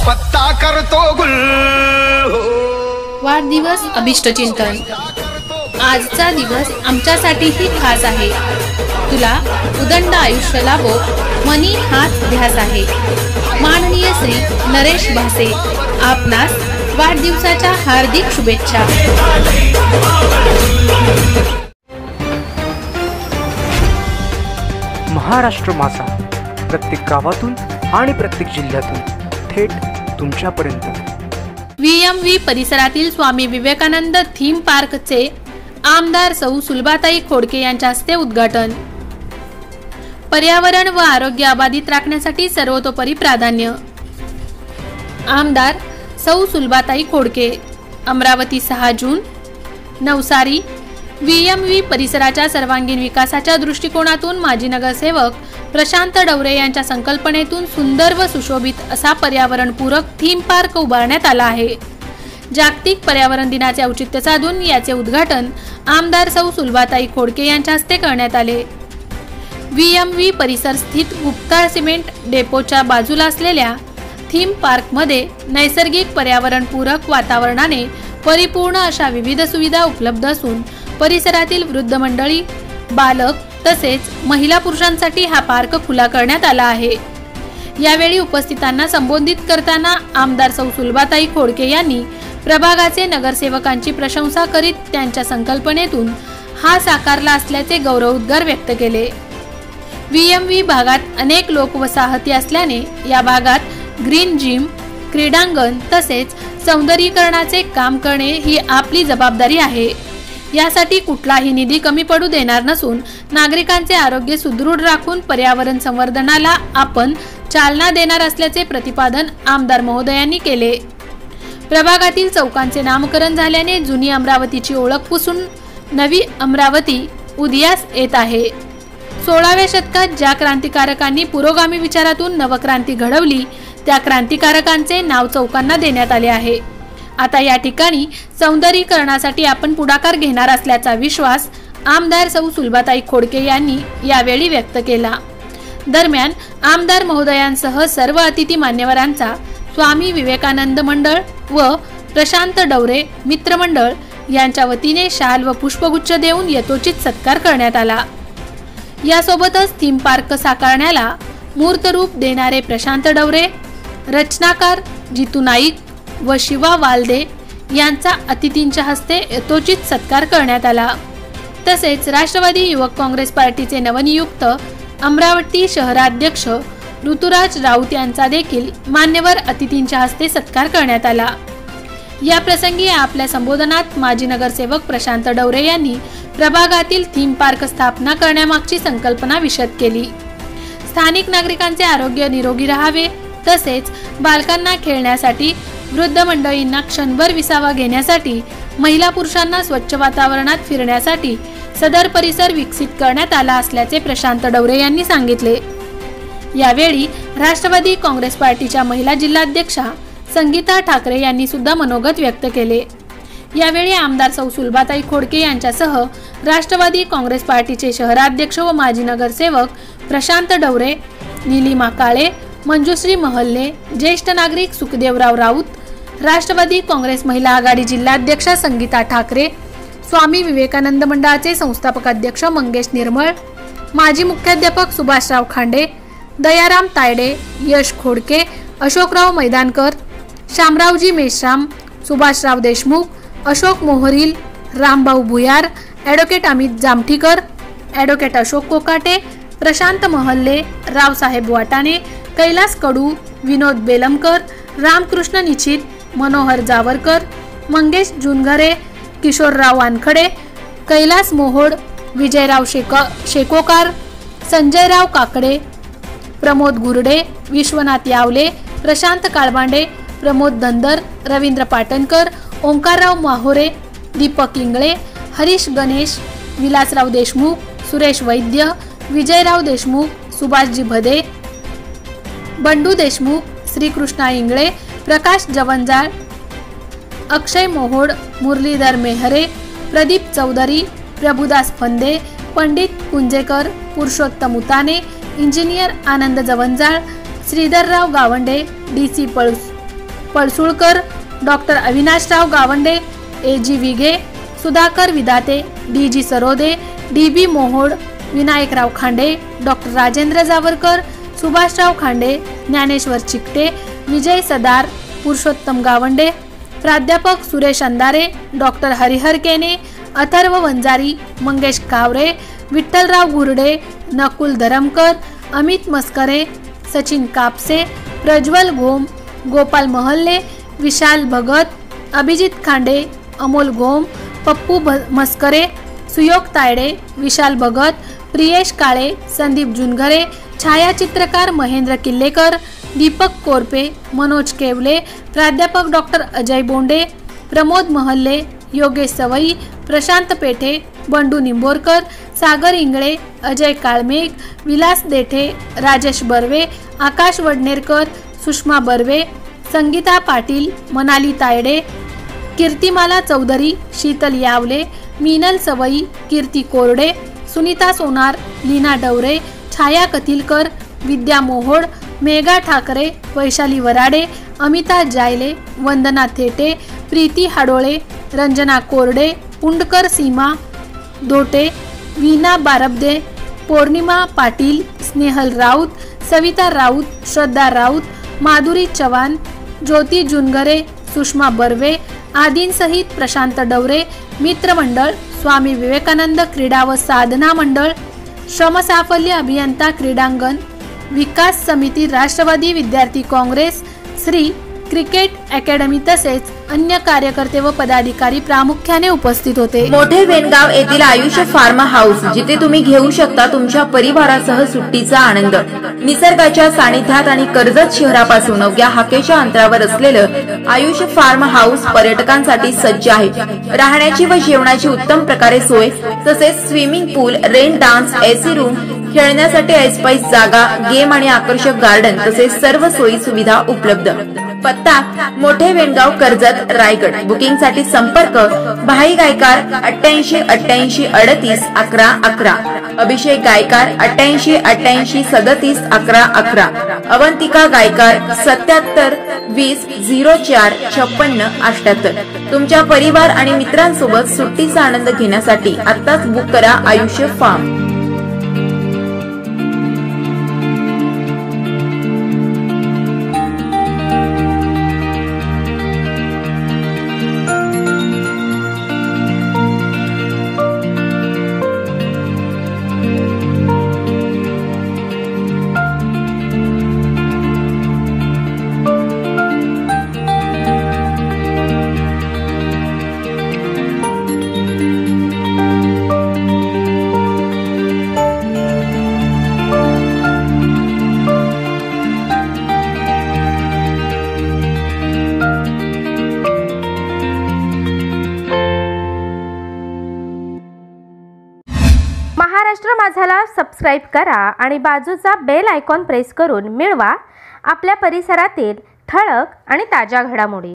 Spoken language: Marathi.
पत्ता करतो गुल। वाढदिवस अभिष्टचिंतन। आजचा दिवस आमच्यासाठीही खास आहे। तुला उदंड आयुष्य लाभो मनी हाच ध्यास आहे। माननीय श्री नरेश भासे, आपणास वाढदिवसाच्या हार्दिक शुभेच्छा। महाराष्ट्र मासा प्रत्येक गावातून आणि प्रत्येक जिल्ह्यातून थेट तुमच्यापर्यंत। VMV परिसरातील स्वामी विवेकानंद थीम पार्कचे आमदार सौ सुलभाताई खोडके यांच्या हस्ते उद्घाटन। पर्यावरण व आरोग्य अबाधित राखण्यासाठी सर्वतोपरी प्राधान्य। आमदार सौ सुलभाताई खोडके। अमरावती 6 जून। नवसारी। VMV परिसराच्या सर्वांगीण विकासाच्या दृष्टिकोनातून माजी नगरसेवक प्रशांत डवरे यांच्या संकल्पनेतून सुंदर व सुशोभित असा पर्यावरणपूरक थीम पार्क उभारण्यात आला आहे। जागतिक पर्यावरण दिनाचे औचित्य साधून याचे उद्घाटन आमदार सौ सुलभाताई खोडके यांच्या हस्ते करण्यात आले। VMV परिसर स्थित गुप्ता सिमेंट डेपोच्या बाजूला असलेल्या थीम पार्कमध्ये नैसर्गिक पर्यावरणपूरक वातावरणाने परिपूर्ण अशा विविध सुविधा उपलब्ध असून परिसरातील वृद्ध मंडळी, बालक तसेच महिला पुरुषांसाठी हा पार्क खुला करण्यात आला आहे। यावेळी उपस्थितांना संबोधित करताना आमदार सौ सुलभाताई खोडके यांनी प्रभागाचे नगरसेवकांची प्रशंसा करीत त्यांच्या संकल्पनेतून हा साकारला असल्याचे गौरवोद्गार व्यक्त केले। VMV भागात अनेक लोकवसाहती असल्याने या भागात ग्रीन जिम, क्रीडांगण तसेच सौंदर्यीकरणाचे काम करणे ही आपली जबाबदारी आहे। यासाठी कुठलाही निधी कमी पडू देणार नसून नागरिकांचे आरोग्य सुदृढ राखून पर्यावरण संवर्धनाला आपण चालना देणार असल्याचे प्रतिपादन आमदार महोदयांनी केले। प्रभागातील चौकांचे नामकरण झाल्याने जुनी अमरावतीची ओळख पुसून नवी अमरावती उदयास येत आहे। 16व्या शतकात ज्या क्रांतिकारकांनी पुरोगामी विचारातून नवक्रांती घडवली त्या क्रांतिकारकांचे नाव चौकांना देण्यात आले आहे। आता या ठिकाणी सौंदर्यीकरणासाठी आपण पुढाकार घेणार असल्याचा विश्वास आमदार सौ सुलभाताई खोडके यांनी यावेळी व्यक्त केला। दरम्यान आमदार महोदयांसह सर्व अतिथी मान्यवरांचा स्वामी विवेकानंद मंडळ व प्रशांत डवरे मित्रमंडळ यांच्या वतीने शाल व पुष्पगुच्छ देऊन यथोचित सत्कार करण्यात आला। यासोबतच थीम पार्क साकारण्याला मूर्तरूप देणारे प्रशांत डवरे, रचनाकार जितू नाईक व शिवा वालदे यांचा अतिथींच्या हस्ते यथोचित सत्कार करण्यात आला। तसेच राष्ट्रवादी युवक काँग्रेस पार्टीचे नवनियुक्त अमरावती शहराध्यक्ष ऋतुराज राऊत यांचा देखील मान्यवर अतिथींच्या हस्ते सत्कार करण्यात आला। या प्रसंगी आपल्या संबोधनात माजी नगरसेवक प्रशांत डवरे यांनी प्रभागातील थीम पार्क स्थापना करण्यामागची संकल्पना विशद केली। स्थानिक नागरिकांचे आरोग्य निरोगी राहावे तसेच बालकांना खेळण्यासाठी, वृद्ध मंडळींना क्षणभर विसावा घेण्यासाठी, महिला पुरुषांना स्वच्छ वातावरणात फिरण्यासाठी सदर परिसर विकसित करण्यात आला असल्याचे प्रशांत डवरे यांनी सांगितले। यावेळी राष्ट्रवादी काँग्रेस पार्टीच्या महिला जिल्हाध्यक्षा संगीता ठाकरे यांनी सुद्धा मनोगत व्यक्त केले। यावेळी आमदार सौ सुलभाताई खोडके यांच्यासह राष्ट्रवादी काँग्रेस पार्टीचे शहराध्यक्ष व माजी नगरसेवक प्रशांत डवरे, निलिमा काळे, मंजुश्री महल्ले, ज्येष्ठ नागरिक सुखदेवराव राऊत, राष्ट्रवादी काँग्रेस महिला आघाडी जिल्हाध्यक्षा संगीता ठाकरे, स्वामी विवेकानंद मंडळाचे संस्थापक अध्यक्ष मंगेश निर्मळ, माजी मुख्याध्यापक सुभाषराव खांडे, दयाराम तायडे, यश खोडके, अशोकराव मैदानकर, शामरावजी मेश्राम, सुभाषराव देशमुख, अशोक मोहरील, रामभाऊ भुयार, ॲडव्होकेट अमित जामठीकर, ॲडव्होकेट अशोक कोकाटे, प्रशांत महल्ले, रावसाहेब वाटाणे, कैलास कडू, विनोद बेलमकर, रामकृष्ण निचित, मनोहर जावरकर, मंगेश जुनघरे, किशोरराव वानखडे, कैलास मोहोड, विजयराव शेकोकार, संजयराव काकडे, प्रमोद गुरडे, विश्वनाथ यावले, प्रशांत काळबांडे, प्रमोद धनदर, रवींद्र पाटणकर, ओंकारराव माहोरे, दीपक इंगळे, हरीश गणेश, विलासराव देशमुख, सुरेश वैद्य, विजयराव देशमुख, सुभाषजी भदे, बंडू देशमुख, श्रीकृष्णा इंगळे, प्रकाश जवंजाळ, अक्षय Mohod, Muralidhar Mehre, Pradeep Chaudhari, Prabhudas Phande, Pandit Kunjekar, Purushottam Utane, engineer Anand Jawanjal, Shridharrao Gawande, DC Palsulkar, doctor Avinashrao Gawande, A G. Vighe, Sudhakar Vidate, D G. Sarode, D B. Mohod, Vinayakrao Khande, doctor Rajendra Jawarkar, Subhashrao Khande, Dnyaneshwar Chikte, Vijay Sadar, Purushottam Gawande, प्राध्यापक सुरेश अंधारे, डॉक्टर हरिहर केने, अथर्व वंजारी, मंगेश कावरे, विठ्ठलराव गुरडे, नकुल धरमकर, अमित मस्करे, सचिन कापसे, प्रज्वल घोम, गोपाल महल्ले, विशाल भगत, अभिजित खांडे, अमोल घोम, पप्पू मस्करे, सुयोग तायडे, विशाल भगत, प्रियेश काळे, संदीप जुनघरे, छायाचित्रकार महेंद्र किल्लेकर, दीपक कोरपे, मनोज केवले, प्राध्यापक डॉक्टर अजय बोंडे, प्रमोद महल्ले, योगेश सवई, प्रशांत पेठे, बंडू निंबोरकर, सागर इंगळे, अजय काळमेघ, विलास देठे, राजेश बर्वे, आकाश वडनेरकर, सुषमा बर्वे, संगीता पाटील, मनाली तायडे, कीर्तिमाला चौधरी, शीतल यावले, मीनल सवई, कीर्ती कोरडे, सुनीता सोनार, लीना डवरे, छाया कथिलकर, विद्या मोहोड, मेघा ठाकरे, वैशाली वराडे, अमिता जायले, वंदना थेटे, प्रीती हाडोळे, रंजना कोरडे, पुंडकर सीमा दोटे, वीना बारबदे, पौर्णिमा पाटील, स्नेहल राऊत, सविता राऊत, श्रद्धा राऊत, माधुरी चव्हाण, ज्योती जुनघरे, सुषमा बर्वे आदींसहित प्रशांत डवरे, मित्रमंडळ, स्वामी विवेकानंद क्रीडा व साधना मंडळ, श्रमसाफल्य अभियंता क्रीडांगण, विकास समिती, राष्ट्रवादी विद्यार्थी काँग्रेस, श्री क्रिकेट अकॅडमी तसेच अन्य कार्यकर्ते व पदाधिकारी प्रामुख्याने उपस्थित होते। मोठे वेणगाव येथील आयुष्य फार्म हाऊस, जिथे तुम्ही घेऊ शकता तुमच्या परिवारासह सुट्टीचा आनंद। निसर्गाच्या सानिध्यात आणि कर्जत शहरापासून अवघ्या हाकेच्या अंतरावर असलेलं आयुष्य फार्म हाऊस पर्यटकांसाठी सज्ज आहे। राहण्याची व जेवणाची उत्तम प्रकारे सोय, तसेच स्विमिंग पूल, रेन डान्स, एसी रूम, खेळण्यासाठी ऐसपैस जागा, गेम आणि आकर्षक गार्डन तसेच सर्व सोयी सुविधा उपलब्ध। पत्ता मोठे वेणगाव, कर्जत, रायगड। बुकिंग साठी संपर्क भाई गायकार 88 88 38 11 11, अभिषेक गायकार 88 88 37 11 11, अवंतिका गायकार 77 20 04 56 78। तुमच्या परिवार आणि मित्रांसोबत सुट्टीचा आनंद घेण्यासाठी आत्ताच बुक करा आयुष्य फार्म। महाराष्ट्र माझाला सबस्क्राइब करा आणि बाजूचा बेल आयकॉन प्रेस करून मिळवा आपल्या परिसरातील ठळक आणि ताज्या घडामोडी।